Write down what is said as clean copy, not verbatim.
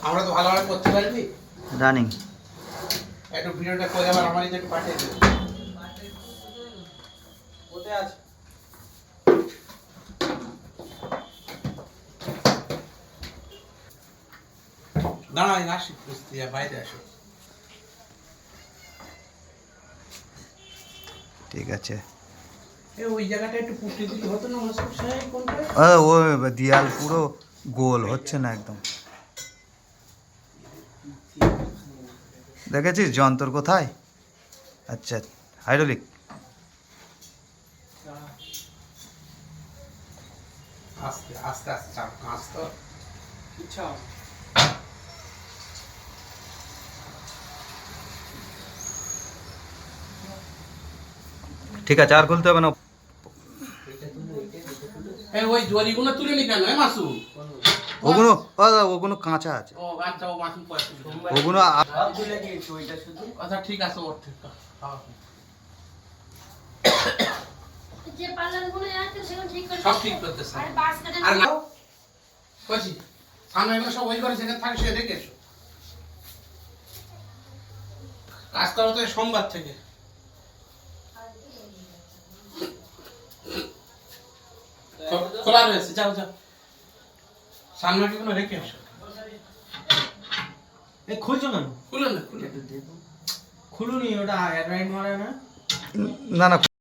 আমরা তো ভালোভাবে করতে পারবি রানিং একটু ভিডিওটা করে আবার আমারই একটু পাঠিয়ে দেবে কোথায় আছে দাঁড়া আমি আসি বুঝতে বাইরে আসো ঠিক আছে ওই জায়গাটা একটু পুষ্টি দিলে হতো না কোনটা ও দিয়াল পুরো গোল হচ্ছে না একদম দেখেছিস যন্ত্র কোথায় আচ্ছা হাইড্রোলিক আস্তে আস্তে আস্তে চাপ কাঁচ তো ইচ্ছা ঠিক আছে আর খুলতে হবে না ওই জরিগুলো তুলে নি কেন মাসু ওগুলো ওগুলো কাঁচা আছে ও আচ্ছা ও মাসু ওগুলো সব তুলে দিয়েছি ওইটা শুধু আচ্ছা ঠিক আছে ওর ঠিক যে পার্লারগুলো আছে সেগুলো ঠিক করে সব ঠিক করতেছে আর বাসকাটা আর না কইছি সামনে এগুলো সব ওই ঘরে সেখানে থাকে সে দেখে এসো কাজ করো তো সোমবার থেকে খোলা রয়েছে যাও যাও সামনে কি কোনো রেখে আসো এ খুলছো না খুলো না খুলো খুলুনি ওটা অ্যাডরাইট মারে না না না